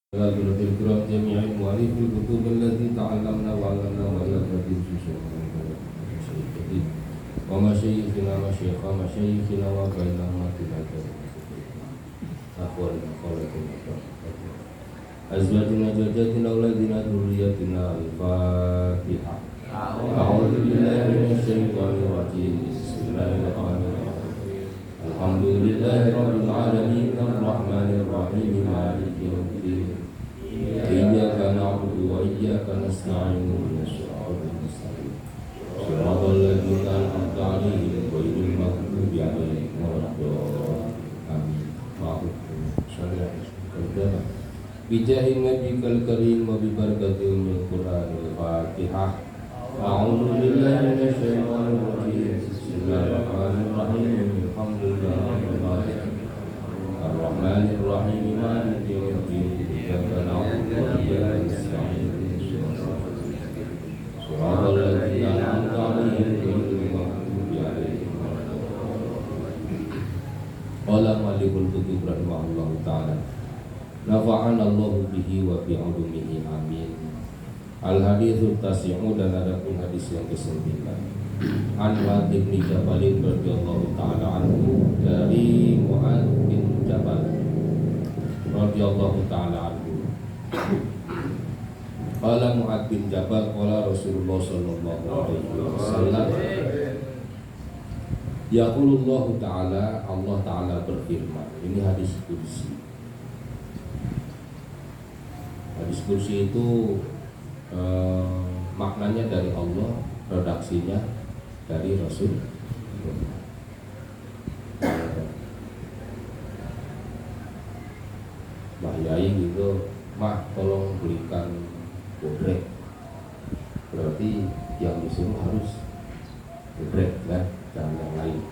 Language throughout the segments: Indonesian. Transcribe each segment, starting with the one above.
الكرام جميع المؤلف الكتب التي تعلمنا وعلمنا وعلمنا ومشايخنا مشايخ مشايخنا وبينهما تنادى أخواننا خالتنا أزواجنا زوجاتنا أولادنا ذريتنا الفاتحة أعوذ بالله من الشيطان الرجيم بسم الله الرحمن الرحيم الحمد لله رب العالمين الرحمن الرحيم مالك يوم الدين إياك نعبد وإياك نستعين اهدنا الصراط المستقيم صراط الذين أنعمت عليهم غير المغضوب عليهم ولا الضالين آمين. بجاه نبيك الكريم وببركة القرآن الفاتحة أعوذ بالله من الشيطان الرجيم بسم الله الرحمن الرحيم الحمد لله رب العالمين الرحمن الرحيم مالك يوم الدين إياك نعبد وإياك نستعين صراط الذين أنعمت عليهم غير المغضوب عليهم ولا الضالين. قال مالك الكتب رحمه الله تعالى nafa'ana Allah bihi wa bi'ulumihi amin. Al-hadithu tasi'u, dan ada pun hadis yang ke-9 An Mu'adz bin Jabal radhiyallahu ta'ala anhu, dari Mu'adz bin Jabal radhiyallahu ta'ala anhu. Qala Mu'adz bin Jabal qala Rasulullah sallallahu alaihi wasallam, yaqulullahu ta'ala, Allah ta'ala berfirman. Ini hadis qudsi. Hadis kursi itu maknanya dari Allah, redaksinya dari Rasul. Mbah Yai gitu, Mah tolong belikan bobrek. Berarti yang disuruh harus bobrek kan, jangan yang lain.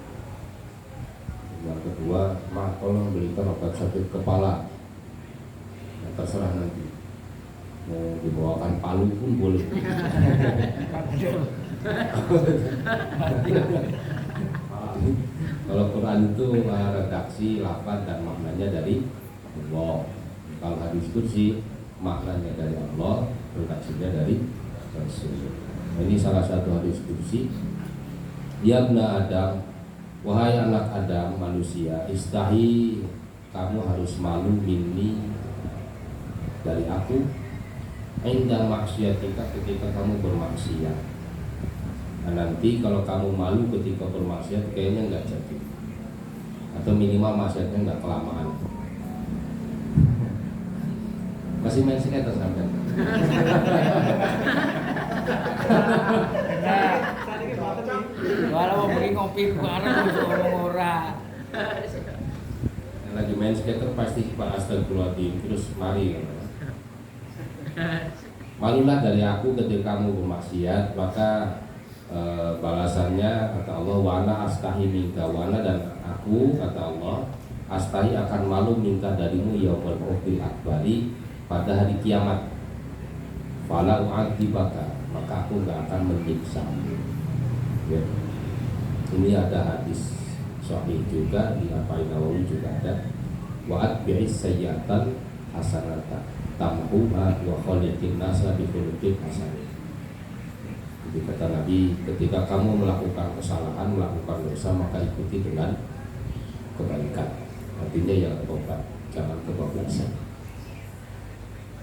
Yang kedua, Mah tolong belikan obat sakit kepala. Yang terserah nanti. Mau dibawakan palu pun boleh. Kalau Quran itu redaksi, lafaz dan maknanya dari Allah. Kalau hadis kursi maknanya dari Allah, redaksinya dari Rasul. Ini salah satu hadis kursi. Ya ibna Adam, wahai anak Adam, manusia, istahi, kamu harus malu minni, dari aku. Indah maksiatika, ketika kamu bermaksiat. Nah, nanti kalau kamu malu ketika bermaksiat, kayaknya nggak jadi, atau minimal maksiatnya nggak kelamaan. Masih main skater sampai. Walau mau pergi ngopi bareng ngomong ora. Lagi main skater pasti Pak astagfirullahaladzim, terus mari. Malulah dari aku ketika kamu bermaksiat, maka balasannya kata Allah, wana astahi minka, wana dan aku kata Allah astahi akan malu minta darimu yaumul uqbil akbari, pada hari kiamat. Fala u'adzibaka, maka aku enggak akan menyiksa. Ya. Ini ada hadis sahih juga, di Arba'in Nawawi juga ada. Wa atbi'is sayyi'atan hasanatan tamhuha wa khaliqin nasa bi khuluqin hasan. Jadi kata Nabi, ketika kamu melakukan kesalahan, melakukan dosa, maka ikuti dengan kebaikan. Artinya ya tobat, jangan kebablasan.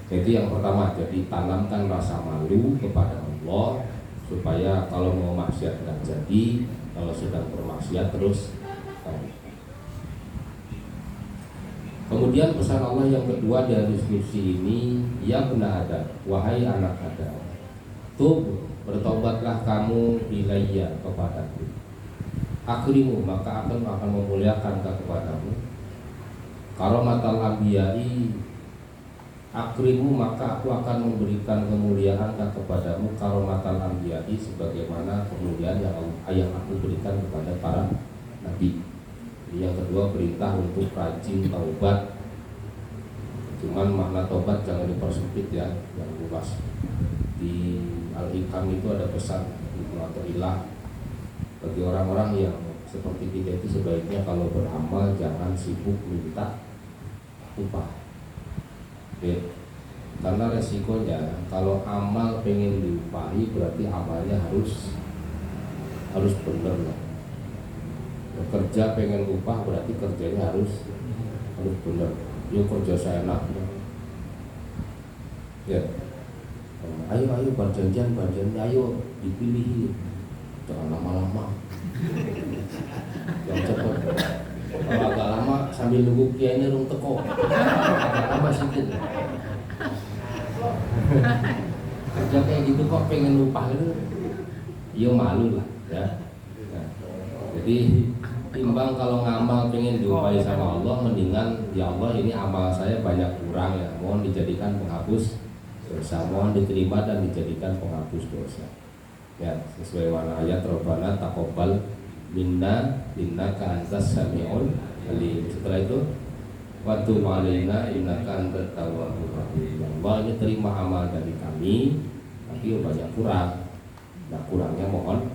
Jadi yang pertama, jadi tanamkan rasa malu kepada Allah, supaya kalau mau maksiat tidak jadi, kalau sedang bermaksiat terus. Kemudian pesan Allah yang kedua dari diskusi ini, ya benar Adam, wahai anak Adam, tub, bertobatlah kamu ilayya, kepadaku. Akrimu, maka akan memuliakan kepadamu. Karomatal ambiyai, akrimu, maka aku akan memberikan kemuliaan kepadamu. Karomatal ambiyai, sebagaimana kemuliaan yang aku berikan kepada para nabi. Yang kedua, perintah untuk rajin taubat. Cuman makna taubat jangan dipersempit ya, yang luas. Di Al-Hikam itu ada pesan atau ilah bagi orang-orang yang seperti kita itu, sebaiknya kalau beramal jangan sibuk minta upah. Oke. Karena resikonya kalau amal pengen diupahi berarti amalnya harus benar lah. Kerja pengen upah berarti kerjanya harus benar. Yuk kerja saya enaknya. Ya. Ayo perjanjian, ayo dipilih. Jangan lama-lama. Yang cepat. Kalau agak lama sambil nunggu kiainya rung teko. Agak lama sedikit. Kerja kayak gitu kok pengen upah gitu. Ya malu lah ya. Nah, jadi timbang kalau ngamal pengen diupahi sama Allah, mendingan ya Allah ini amal saya banyak kurang ya, mohon dijadikan penghapus dosa, mohon diterima dan dijadikan penghapus dosa. Ya, sesuai warna ayat Rabbana taqabbal minna innaka antas samiul alim. Setelah itu wa tub alaina innaka antat tawwabur rahim. Allah ini terima amal dari kami, tapi banyak kurang. Nah, kurangnya mohon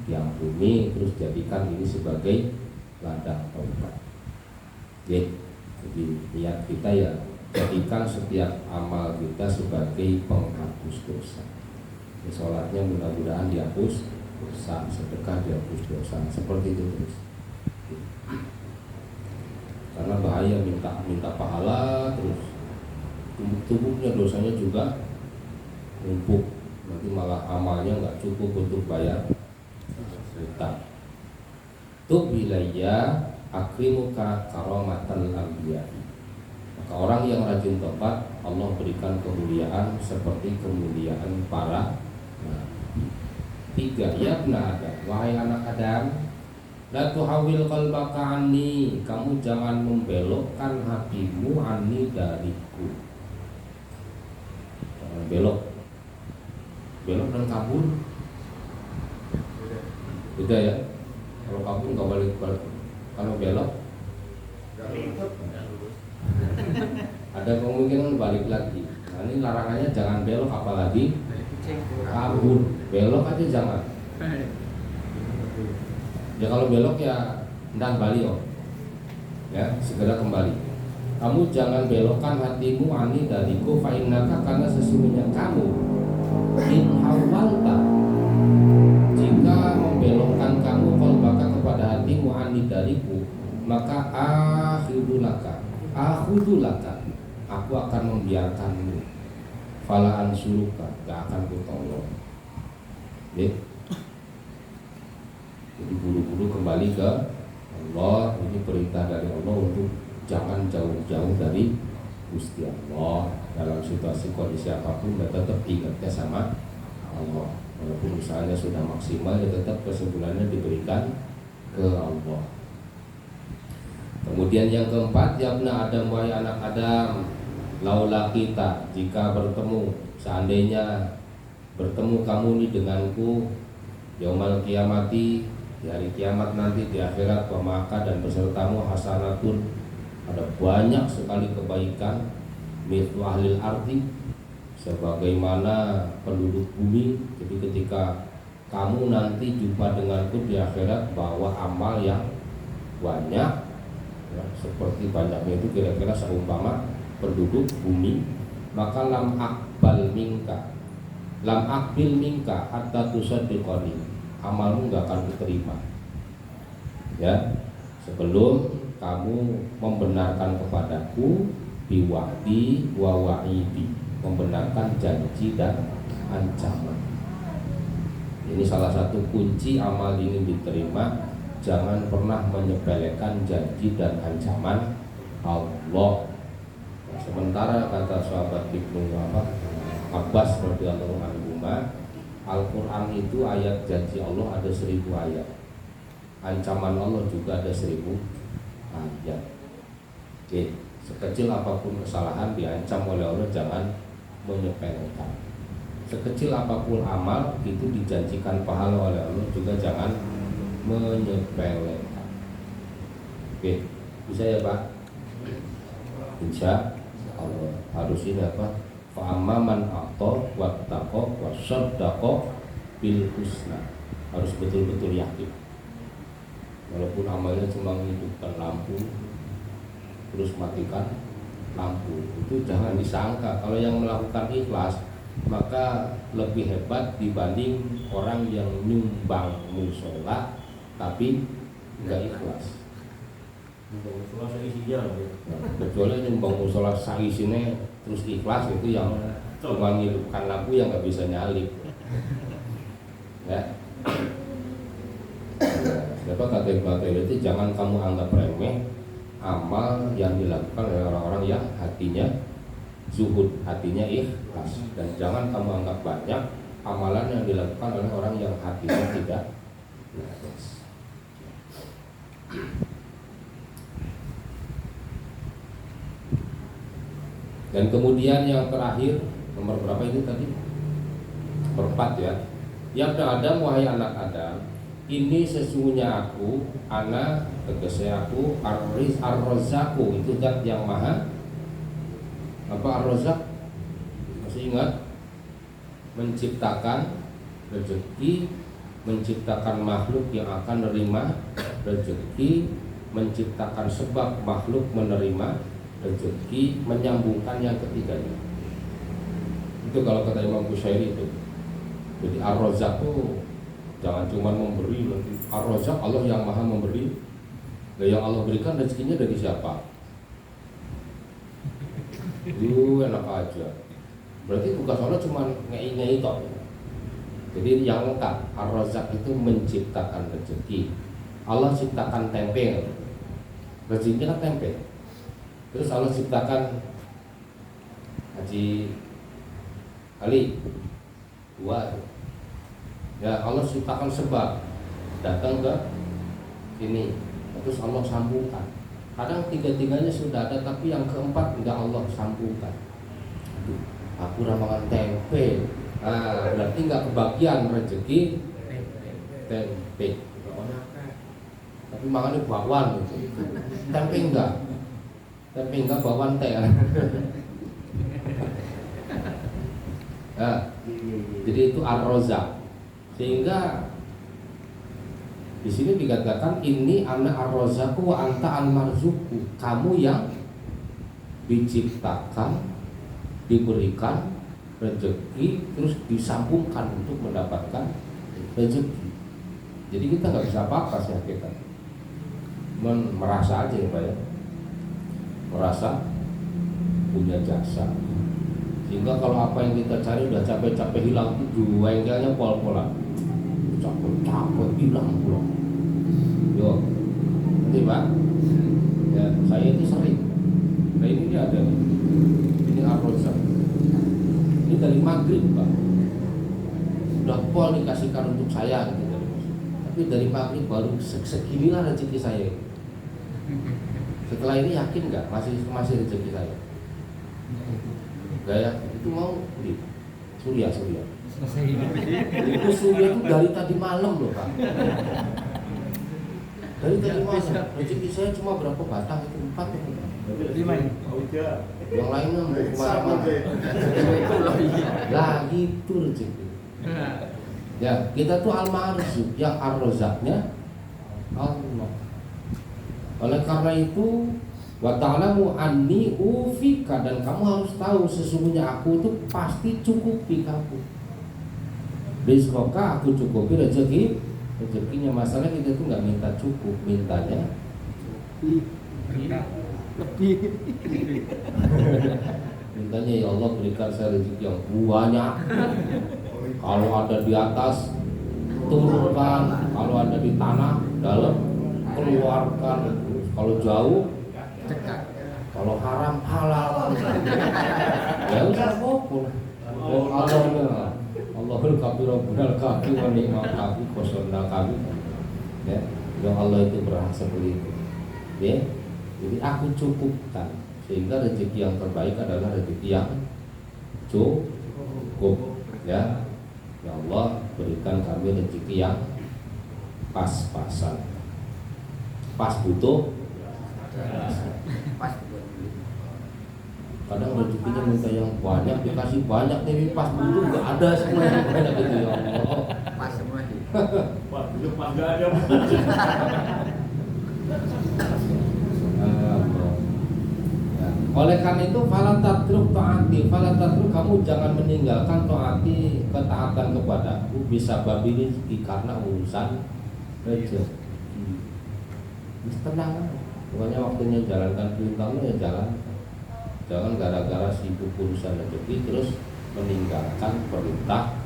diampuni, terus jadikan ini sebagai ladang taubat. Oke, jadi niat kita ya jadikan setiap amal kita sebagai penghapus dosa. Sholatnya mudah-mudahan dihapus dosa, sedekah dihapus dosa, seperti itu terus. Karena bahaya minta pahala terus, tubuhnya dosanya juga numpuk, nanti malah amalnya nggak cukup untuk bayar utang. Tub ilayya akrimuka karamatan anbiya. Maka orang yang rajin tobat, Allah berikan kemuliaan seperti kemuliaan para nabi. 3. Ya ibna Adam, wahai anak Adam, la tuhawil qalbaka anni, kamu jangan membelokkan hatimu anni dariku. Jangan belok dan kabur. Beda ya. Kalau kabur nggak balik, kalau belok ada kemungkinan balik lagi. Nah, ini larangannya jangan belok, apalagi kabur. Belok aja jangan. Ya kalau belok ya ndang balik oh. Ya, segera kembali. Kamu jangan belokkan hatimu ani dariku fa innaka, karena sesungguhnya kamu in hawalta, jika membelokkan kamu qalbaka kepada hatimu ani dariku, maka akhudulaka, aku akan membiarkanmu, fala ansuruka, gak akan kutolong. Jadi buru-buru kembali ke Allah. Ini perintah dari Allah untuk jangan jauh-jauh dari Gusti Allah. Dalam situasi kondisi apapun ya tetap ingatnya sama Allah. Walaupun usahanya sudah maksimal, ya tetap kesimpulannya diberikan ke Allah. Kemudian yang keempat, ya ibna Adam, wahai anak Adam, laula kita, jika bertemu, seandainya bertemu kamu ini denganku yaumal kiamati, di hari kiamat nanti, di akhirat, wa maka dan besertamu hasanatun, ada banyak sekali kebaikan, mithlu ahlil ardi, sebagaimana penduduk bumi. Jadi ketika kamu nanti jumpa denganku di akhirat, bawa amal yang banyak ya, seperti banyaknya itu kira-kira seumpama penduduk bumi, maka lam akbil minka hatta tusaddiqani, amalmu gak akan diterima ya sebelum kamu membenarkan kepadaku biwa'di wa wa'idi, membenarkan janji dan ancaman. Ini salah satu kunci amal ini diterima. Jangan pernah menyepelekan janji dan ancaman Allah. Sementara kata sahabat Ibnu Abbas radhiyallahu anhu, Al-Quran itu ayat janji Allah ada 1000 ayat, ancaman Allah juga ada 1000 ayat. Oke, sekecil apapun kesalahan diancam oleh Allah, jangan menyepelekan. Sekecil apapun amal itu dijanjikan pahala oleh Allah, juga jangan menyepelekan. Oke, bisa ya Pak? Insya Allah. Harus ini apa? Fa'amman a'ta wattaqa wasaddaqa bil husna. Harus betul-betul yakin. Walaupun amalnya cuma menghidupkan lampu terus matikan lampu. Itu jangan disangka kalau yang melakukan ikhlas maka lebih hebat dibanding orang yang nyumbang musola tapi nggak ikhlas. Musola saya isinya loh. Kecuali nyumbang musola saisine terus ikhlas, itu yang cuma ngidupkan lampu yang nggak bisa nyalip. Ya. Siapa kata itu, jangan kamu anggap remeh amal yang dilakukan oleh orang-orang yang hatinya zuhud, hatinya ikhlas, dan jangan kamu anggap banyak amalan yang dilakukan oleh orang yang hatinya tidak ikhlas. Dan kemudian yang terakhir, nomor berapa ini tadi? Nomor 4 ya. Ya Adam, wahai anak Adam, ini sesungguhnya aku, ana tegasnya aku, ar-Razzaqu, itu zat yang maha apa ar-Razzaq? Masih ingat? Menciptakan rezeki, menciptakan makhluk yang akan menerima rezeki, menciptakan sebab makhluk menerima rezeki, menyambungkan yang ketiganya. Itu kalau kata Imam Bushairi itu. Jadi ar-Razzaq itu jangan cuma memberi, nanti ar-Razzaq Allah yang maha memberi. Nah, yang Allah berikan rezekinya dari siapa? Enak aja. Berarti tugas Allah cuma ngei-ngei toh. Jadi yang lengkap, ar-Razzaq itu menciptakan rezeki. Allah ciptakan tempe, rezekinya kan tempe. Terus Allah ciptakan Haji Ali dua. Ya Allah ciptakan sebab datang ke sini, terus Allah sambungkan. Kadang tiga-tiganya sudah ada, tapi yang keempat enggak Allah sambungkan. Aduh, aku ramangan tempe. Nah, berarti enggak kebagian rezeki tempe. Tapi makannya bakwan gitu. Tempe enggak. Tempe enggak, bakwan teh. Nah, jadi itu ar-Razzaq. Sehingga di sini dikatakan ini anak ar-Razzaqu wa anta al-marzuqu. Kamu yang diciptakan, diberikan rezeki, terus disambungkan untuk mendapatkan rezeki. Jadi kita nggak bisa apa-apa sih kita. Merasa aja ya Pak ya. Merasa punya jasa. Sehingga kalau apa yang kita cari udah capek-capek hilang, itu wengkelnya pol-polan. Capek-capek hilang pulang. Yo, nanti Pak. Ya, saya itu sering. Nah ini dia ada. Ini ar-Razzaq. Ini dari maghrib Pak. Udah pol dikasihkan untuk saya gitu. Tapi dari maghrib baru seginilah rezeki saya. Setelah ini yakin nggak masih rezeki saya? Gaya itu mau di Surya. Itu Surya itu dari tadi malam loh Pak. Dari tadi malam. Rezeki saya cuma berapa batang itu? 4 ya Pak. 5. Yang lainnya mau kemana-mana. Lah itu rezeki. Ya kita tuh al-marzuq, yang ar-Razzaqnya Allah. Oleh karena itu wa ta'lamu anni ufika, dan kamu harus tahu sesungguhnya aku itu pasti cukupi kamu. Rizqoka, aku cukupi rezekinya. Masalah kita tuh nggak minta cukup, mintanya lebih. Mintanya ya Allah berikan saya rezeki yang banyak. Kalau ada di atas turunkan, kalau ada di tanah dalam keluarkan. Kalau jauh dekat, kalau haram halal. Ya udah pokok. Allahul kabir rabbul kabir wa ni'mal kabir qosonna kabir. Ya, yang Allah itu berhak seperti itu. Ya. Jadi aku cukupkan, sehingga rezeki yang terbaik adalah rezeki yang cukup. Ya. Ya Allah berikan kami rezeki yang pas-pasan. Pas butuh. Kadang rezekinya minta yang banyak, dikasih banyak, tapi pas butuh nggak ada semua yang banyak gitu ya Allah. Pas semua sih. Pas butuh pas nggak ada. Oleh karena itu fala tatruk taati, fala tatruk, kamu jangan meninggalkan taati, ketaatan kepadaku bisa babi rezeki karena urusan rezeki. Tenang, pokoknya waktunya jalankan perintahmu ya jalan. Jangan gara-gara sibuk urusan rezeki terus meninggalkan perintah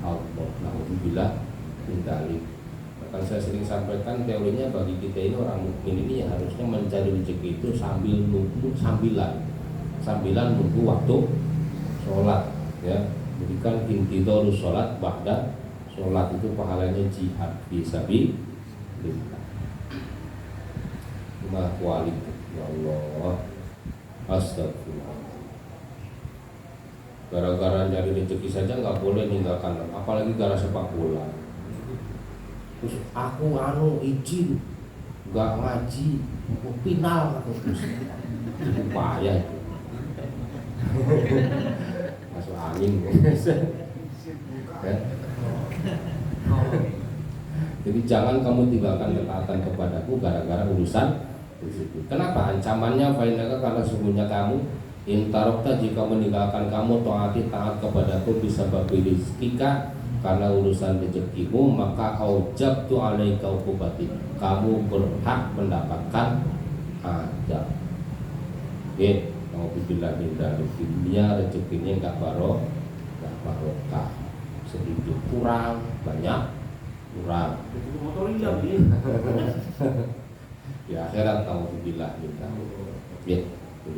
Allah. Alhamdulillah hindari. Bahkan saya sering sampaikan teorinya bagi kita ini orang mukmin ini ya harusnya mencari rezeki itu sambil nunggu sambilan nunggu waktu sholat ya. Jadi kan intidorus sholat ba'da sholat itu pahalanya jihad fisabilillah. Maha kualitas ya Allah. Astagfirullah. Gara-gara nyari rezeki saja nggak boleh ninggalkan, apalagi gara sepak bola. Terus aku izin nggak ngaji, aku final aku terus itu payah itu. Masuk angin. Jadi jangan kamu tinggalkan ketaatan kepadaku gara-gara urusan rezeki. Kenapa? Ancamannya fainaka, karena sesungguhnya kamu intarokta, jika meninggalkan kamu taat kepadaku bisa babi rizkika, karena urusan rezekimu, maka aujab tu alaika ukubati, kamu berhak mendapatkan azab. Oke, alhamdulillah minta dunia rezekinya enggak barokah, sedikit kurang, banyak kurang. Itu motor hilang dia. Di akhirat alhamdulillah minta. Ya.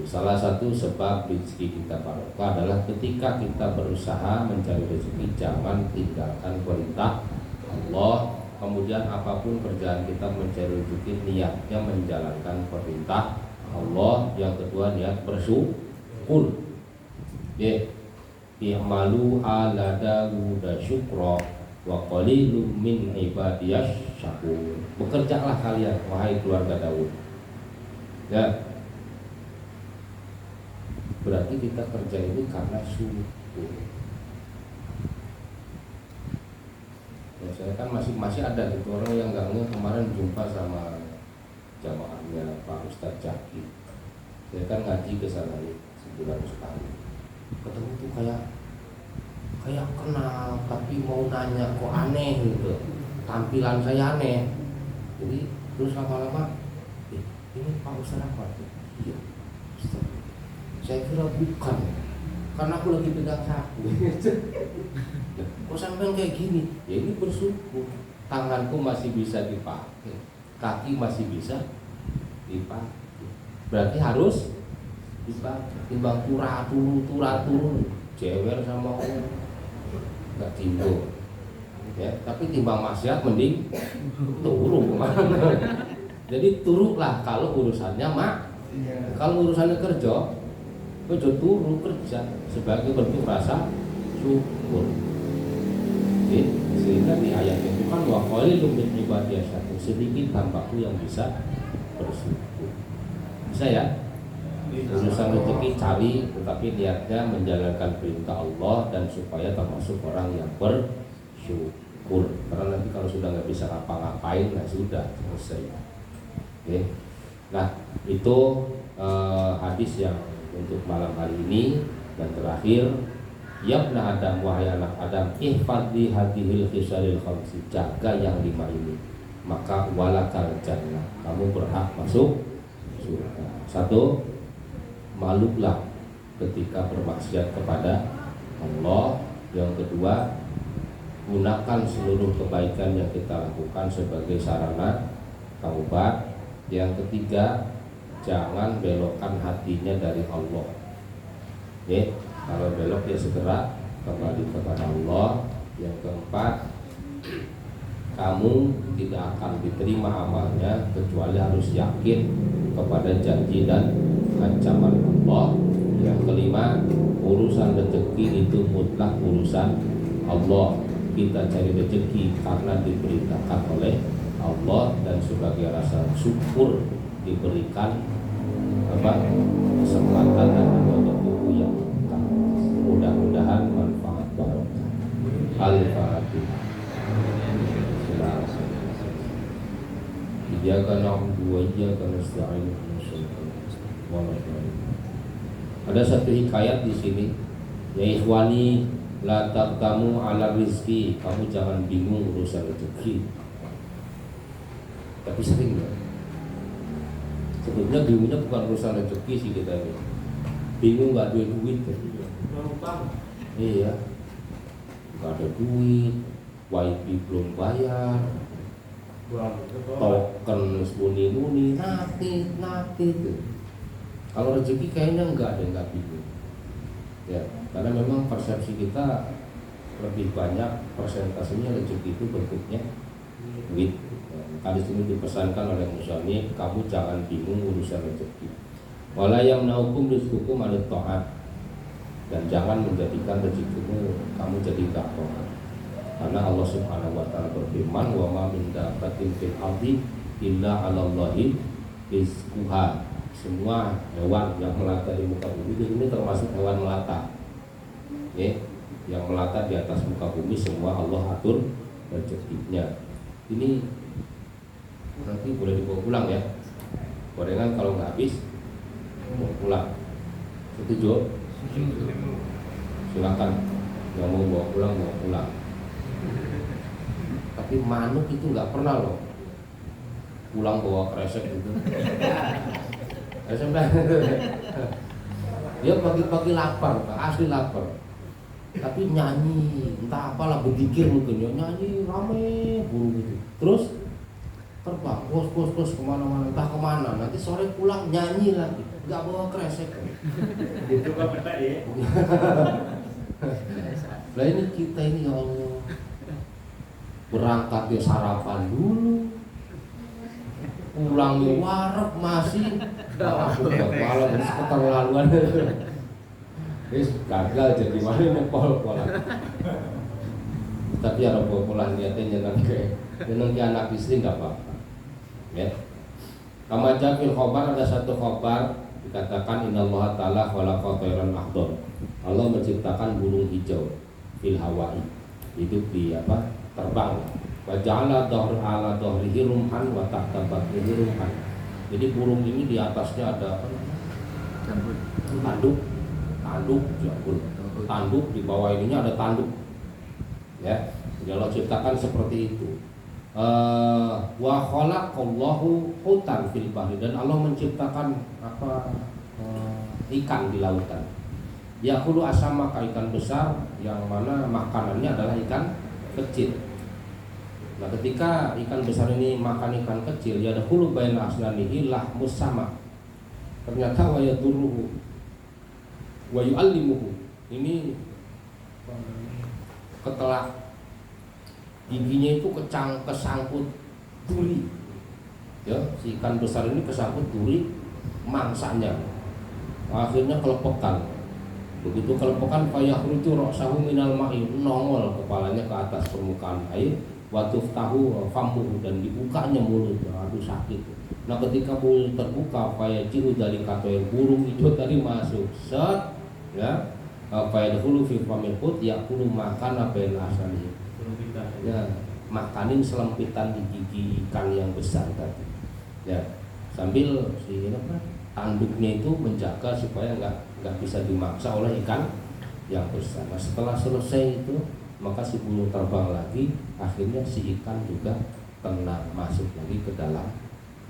Salah satu sebab rezeki kita barokah adalah ketika kita berusaha mencari rezeki, jangan tinggalkan perintah Allah. Kemudian apapun kerjaan kita mencari rezeki, niatnya menjalankan perintah Allah. Yang kedua, niat bersyukur. Ya, i'malu ala Dawud syukra wa qalilum min ibadiyas syakur. Bekerjalah kalian wahai keluarga Daud. Ya. Berarti kita kerja ini karena syukur. Ya, saya kan masih ada gitu orang yang nggak ngeh. Kemarin jumpa sama jamaahnya Pak Ustadz Jaki. Saya kan ngaji ke sana sebulan sekali. Ketemu tuh kayak kenal, tapi mau nanya kok aneh gitu. Tampilan saya aneh. Jadi terus lama-lama, ini Pak Ustadz apa? Iya, Ustadz. Saya kira bukan, karena aku lagi pegang sapu. Kok sampai kayak gini? Ya ini bersyukur. Tanganku masih bisa dipakai, kaki masih bisa dipakai. Berarti harus dipakai. Timbang turun, jewer sama orang nggak timbul. Ya, tapi timbang maksiat mending turun kemana. Jadi turunlah kalau urusannya kalau urusannya kerja. Ojo turu kerja sebagai bentuk rasa syukur. Sehingga di ayat itu kan wa qalilum min ibadiyas syakur, sedikit hambaku yang bisa bersyukur. Bisa ya? Urusan rezeki cari, tetapi niatnya menjalankan perintah Allah dan supaya termasuk orang yang bersyukur. Karena nanti kalau sudah nggak bisa ngapa-ngapain, nah sudah selesai. Oke. Nah itu hadis yang untuk malam hari ini. Dan terakhir, yabna Adam, wahai anak Adam, ihfadli hadhil khisalil khamsi, jaga yang 5 ini, maka walakal jannah, kamu berhak masuk surga. 1, malulah ketika bermaksiat kepada Allah. Yang kedua, gunakan seluruh kebaikan yang kita lakukan sebagai sarana taubat. Yang ketiga, jangan belokkan hatinya dari Allah. Kalau belok ya segera kembali kepada Allah. Yang keempat, kamu tidak akan diterima amalnya kecuali harus yakin kepada janji dan ancaman Allah. Yang kelima, urusan rezeki itu mutlak urusan Allah. Kita cari rezeki karena diperintahkan oleh Allah dan sebagai rasa syukur diberikan kesempatan dan anggota tubuh yang lengkap. Mudah-mudahan manfaat barokah. Al-Fatihah. Iyyaka na'budu wa iyyaka nasta'in. Ada satu hikayat di sini, ya ikhwani la taqtamu ala rizki, kamu jangan bingung urusan rezeki. Tapi sering ya. Sebetulnya bingungnya bukan urusan rezeki sih kita ini. Bingung nggak ada duit kan? Iya, nggak ada duit, wifi belum bayar, token muni nanti tuh. Kalau rezeki kayaknya nggak bingung. Ya, karena memang persepsi kita lebih banyak persentasenya rezeki itu bentuknya duit. Hadis ini dipesankan oleh musannif, kamu jangan bingung urusan rezeki. Wala yamna'ukum rizqukum an ta'at, dan jangan menjadikan rezekimu kamu jadi gak taat. Karena Allah Subhanahu wa taala berfirman, wa ma min dabbatin fil ardi illa 'alallahi rizquha. Semua hewan yang melata di muka bumi, ini termasuk hewan melata. Ya, yang melata di atas muka bumi semua Allah atur rezekinya. Ini nanti boleh dibawa pulang ya. Gorengan kalau nggak habis bawa pulang. Setuju? Silakan. Yang mau bawa pulang. Tapi manuk itu nggak pernah loh pulang bawa kresek gitu. Dia pagi-pagi lapar, asli lapar. Tapi nyanyi, entah apalah berzikir mungkin ya, nyanyi rame burung gitu. Terus terbang, kos kemana-mana, entah kemana. Nanti sore pulang nyanyi lagi, nggak bawa kresek. Itu kan peta ya. Lah ini kita ini ya Allah, berangkat ya sarapan dulu, pulangnya wareg masih. Malam keterlaluan. Wis gagal jadi mana nepol pola. Tapi ada pola niatnya nyeneng ke anak istri nggak apa-apa. Ya. Kama fil khobar, ada satu khobar dikatakan innallaha ta'ala khalaqa tayran akhdar. Allah menciptakan burung hijau fil hawa'i. Hidup di apa? Terbang. Wa ja'ala ala dhahrihi rumhan wa tahta batnihi rumhan. Jadi burung ini di atasnya ada tanduk, di bawah ininya ada tanduk. Ya, jadi Allah ciptakan seperti itu. Wa khalaqallahu hutan fil bahri, dan Allah menciptakan ikan di lautan. Yaqulu asamaka, ikan besar yang mana makanannya adalah ikan kecil. Nah, ketika ikan besar ini makan ikan kecil, ya dahulu baina asnanihi lahmus sama. Ternyata wa yaduruhu wa yu'allimuhu. Ini ketelak giginya itu kesangkut duri. Ya, si ikan besar ini kesangkut duri mangsanya. Akhirnya kelepekan. Begitu kelepekan fayakhruju ra'sahu minal ma'i, nongol kepalanya ke atas permukaan air. Waktu tahu famuhu, dan dibukanya mulut, aduh sakit. Nah, ketika mulut terbuka, faya ciru dari katoy, burung itu tadi masuk, set, ya, faya dahulu fi famil hut, yakulu makan apa yang asali, ya, makanin selempitan di gigi ikan yang besar tadi, ya, sambil si apa, tanduknya itu menjaga supaya nggak bisa dimaksa oleh ikan yang besar. Nah, setelah selesai itu, maka si burung terbang lagi, akhirnya si ikan juga tenang masuk lagi ke dalam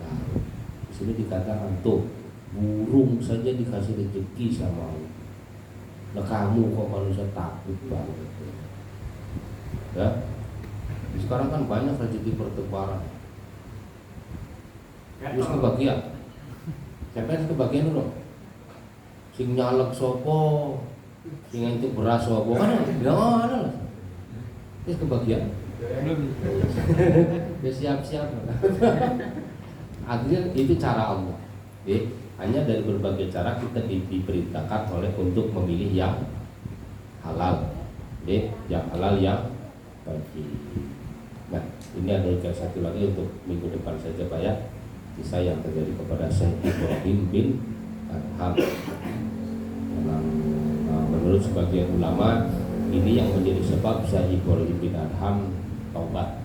laut. Di sini dikatakan tuh, burung saja dikasih rezeki sama Allah. Nah, kamu kok manusia takut banget. Ya, sekarang kan banyak rezeki bertebaran. Terus kebagian. Siapa yang kebagian dulu? Sing nyalek sopo, sing itu beras sopo kan? Jangan lah. Terus kebagian. Ya siap-siap. Akhirnya itu cara Allah. Hanya dari berbagai cara kita diperintahkan oleh untuk memilih yang halal. Yang halal yang baik. Nah, ini ada ikan satu lagi untuk minggu depan saja Pak ya. Kisah yang terjadi kepada Syekh Ibrahim bin Adham. Menurut sebagian ulama, ini yang menjadi sebab Syekh Ibrahim bin Adham tobat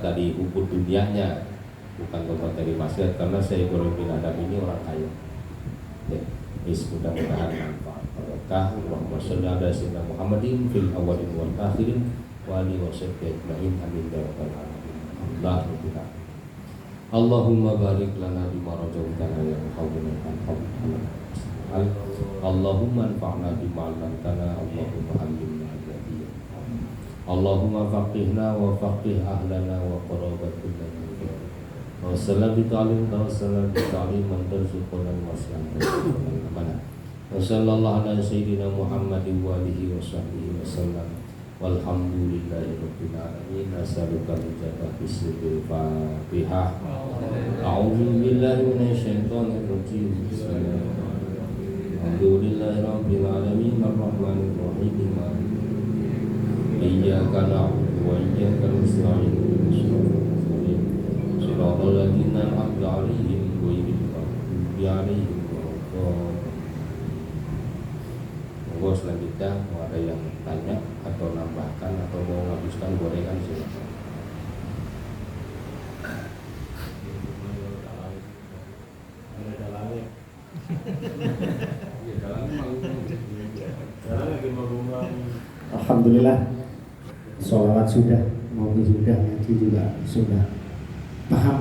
dari ukut dunianya, bukan tobat dari maksiat, karena Syekh Ibrahim bin Adham ini orang kaya. Ya. mudah-mudahan manfaat barokah. Allahumma sholli ala sayyidina Muhammadin fil awwalin wal akhirin wa alihi washabbihi ajmain amin ya rabbal alamin. Alhamdulillah. Allahumma barik lana bima razaqtana ya Muhammad. Allahumma anfa'na bima 'allamtana. Allahumma 'allimna alladhi. Allahumma faqihna wa faqih ahlana wa qarabatina. Wa sallam bi ta'lim wa sallam bi ta'lim man tarzuquna al-maslam. Wa sallallahu ala sayyidina Muhammadin wa alihi wa sahbihi wa sallam. Walhamdulillahi rabbil alamin. As'aluka al-ijabah bismil Fatihah. A'udzu billahi minasy syaithanir rajim. Alhamdulillahi rabbil alamin arrahmanir rahim maliki iyyaka na'budu wa iyyaka nasta'in shiratal ladzina an'amta 'alaihim ghairil maghdubi 'alaihim waladdallin. Monggo selanjutnya mau ada yang tanya atau nambahkan atau mau menghabiskan gorengan silakan. Alhamdulillah, sholawat sudah, maupun sudah, nanti juga sudah paham.